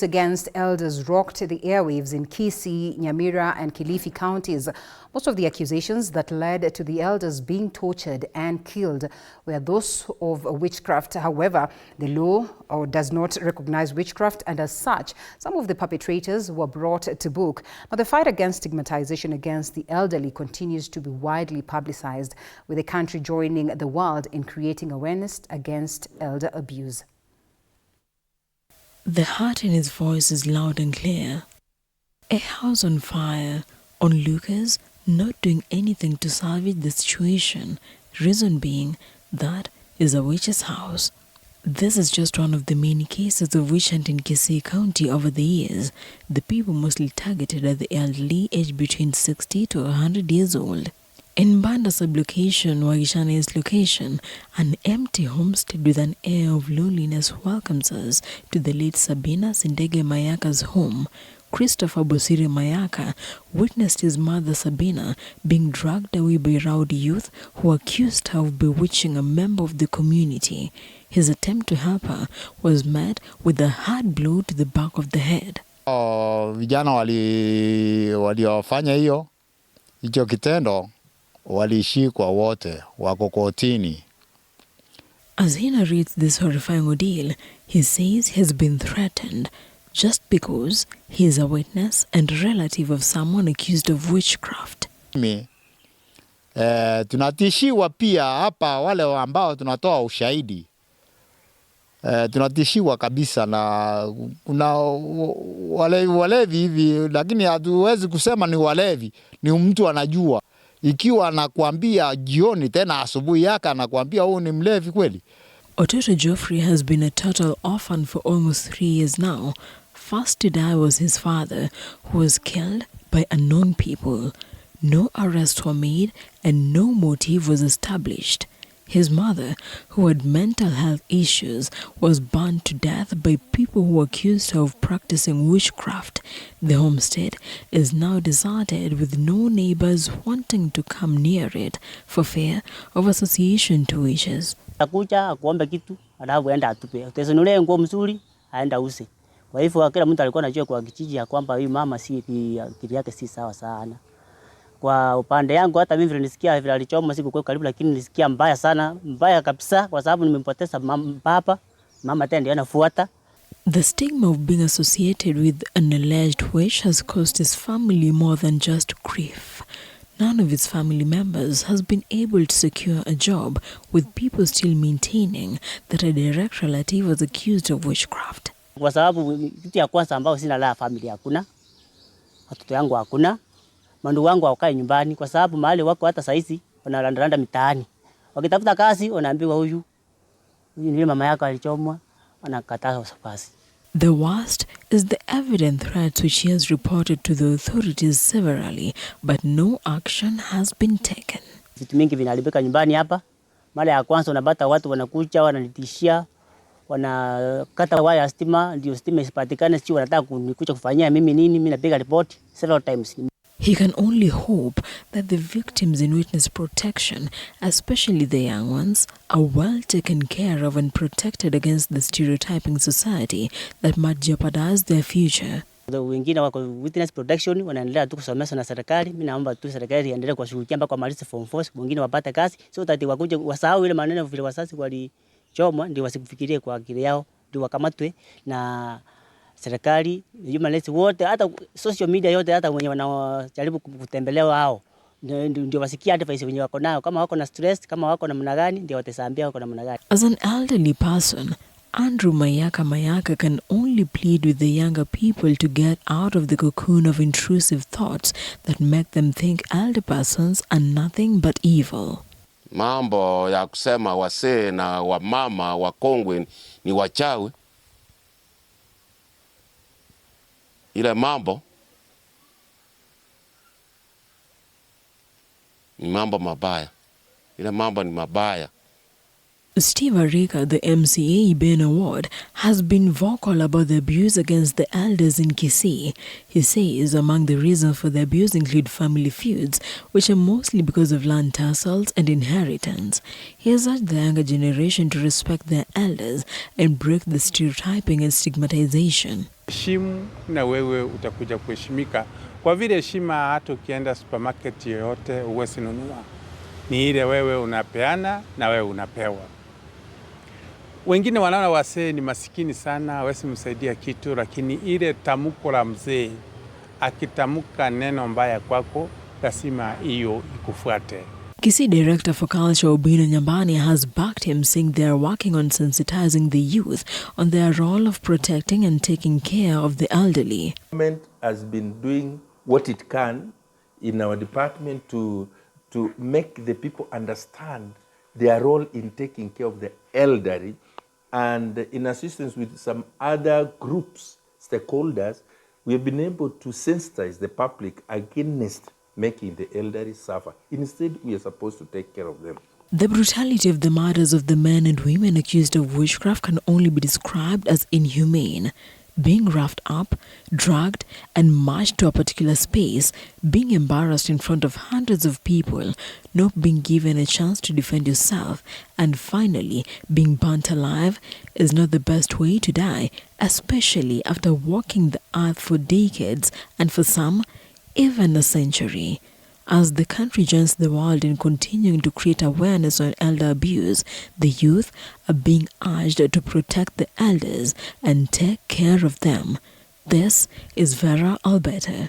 Against elders rocked the airwaves in Kisii, Nyamira and Kilifi counties. Most of the accusations that led to the elders being tortured and killed were those of witchcraft. However, the law does not recognize witchcraft, and as such, some of the perpetrators were brought to book. But the fight against stigmatization against the elderly continues to be widely publicized, with the country joining the world in creating awareness against elder abuse. The heart in his voice is loud and clear. A house on fire, onlookers not doing anything to salvage the situation, reason being that is a witch's house. This is just one of the many cases of witch hunt in Kisii County over the years. The people mostly targeted are the elderly, aged between 60 to 100 years old. In BAMBA sub-location, Wagishane's location, an empty homestead with an air of loneliness welcomes us to the late Sabina Sindege Mayaka's home. Christopher Bosire Mayaka witnessed his mother Sabina being dragged away by rowdy youth who accused her of bewitching a member of the community. His attempt to help her was met with a hard blow to the back of the head. Vijana waliofanya hicho kitendo walishikwa wote, wako kotini. As he narrates this horrifying ordeal, he says he has been threatened just because he is a witness and relative of someone accused of witchcraft. Tunatishiwa pia hapa wale ambao tunatoa ushahidi. Tunatishiwa kabisa na kuna walevi hivi, lakini hatuwezi kusema ni walevi, ni mtu anajua. Ikiwa anakuambia jioni tena asubuhi yake anakuambia huyu ni mlevi kweli. Ototo Geoffrey has been a total orphan for almost 3 years now. First to die was his father, who was killed by unknown people. No arrests were made and no motive was established. His mother, who had mental health issues, was burned to death by people who accused her of practicing witchcraft. The homestead is now deserted with no neighbors wanting to come near it for fear of association to witches. Akuja akuombe kitu, alafu aenda atupe. Utasonulie nguo mzuri, aenda use. Kwa hivyo kila mtu alikuwa anajua kwa kijiji ya kwamba huyu mama si akili yake si sawa sana. Kwa upande yangu hata mimi nilisikia vile alichoma siku kwa karibu, lakini nilisikia mbaya sana, mbaya kabisa, kwa sababu nimempoteza baba, mama tena ndio anafuata. The stigma of being associated with an alleged witch has cost his family more than just grief. None of his family members has been able to secure a job, with people still maintaining that a direct relative was accused of witchcraft. Kwa sababu kitu ya kwanza ambao sina la familia hakuna, watoto yangu hakuna, mandugu wangu wakae nyumbani, kwa sababu mahali wako hata saizi wanarandaranda mitaani. Wakitafuta kazi wanaambiwa huyu ni mama yako alichomwa, wanakataa kazi. The worst is the evident threats which he has reported to the authorities severally, but no action has been taken. Vitu mingi vinaharibika nyumbani hapa. Mara ya kwanza unapata watu wanakuja wananitishia, wanakata waya ya stima, ndio stima isipatikane, sio wanataka kunikuja kufanyia mimi nini, mimi napiga report several times. He can only hope that the victims in witness protection, especially the young ones, are well taken care of and protected against the stereotyping society that might jeopardize their future. Wengine wako witness protection wanaendelea tu kusomesha na serikali. Mimi naomba tu serikali iendelee kuwashughulikia mpaka wamalize form 4, wengine wapate kazi, sio tati wakuje wasahau ile maneno vile wasasi walichomwa, ndio wasikufikirie kwa akili yao, ndio wakamatwe na serikali, human rights wote, hata social media yote, hata wenye wanajaribu kutembelea hao ndio wasikia advice wenye wako nayo, kama wako na stress, kama wako na namna gani, ndio watasaambia wako na namna gani. As an elderly person, Andrew Mayaka can only plead with the younger people to get out of the cocoon of intrusive thoughts that make them think elder persons are nothing but evil. Mambo ya kusema wasee na wamama wakongwe ni wachawi, ile mambo ni mambo mabaya. Ile mambo ni mabaya. Steve Arika, the MCA Ben Award, has been vocal about the abuse against the elders in Kisii. He says among the reasons for the abuse include family feuds, which are mostly because of land tussles and inheritance. He has urged the younger generation to respect their elders and break the stereotyping and stigmatization. Heshimu na wewe utakuja kuheshimika. Kwa vile heshima hata ukienda supermarket yoyote uwezi nunua. Ni ile wewe unapeana na wewe unapewa. Wengine wanaona wasee ni masikini sana, hawezi msaidia kitu, lakini ile tamko la mzee akitamuka neno mbaya kwako, lazima hiyo ikufuate. Kisii Director for Culture Obino Nyambani has backed him, saying they are working on sensitizing the youth on their role of protecting and taking care of the elderly. Government has been doing what it can in our department to make the people understand their role in taking care of the elderly, and in assistance with some other groups, stakeholders, we have been able to sensitize the public against making the elderly suffer. Instead, we are supposed to take care of them. The brutality of the murders of the men and women accused of witchcraft can only be described as inhumane. Being roughed up, dragged, and marched to a particular space, being embarrassed in front of hundreds of people, not being given a chance to defend yourself, and finally being burnt alive is not the best way to die, especially after walking the earth for decades and for some, even a century. As the country joins the world in continuing to create awareness on elder abuse, the youth are being urged to protect the elders and take care of them. This is Vera Alberta.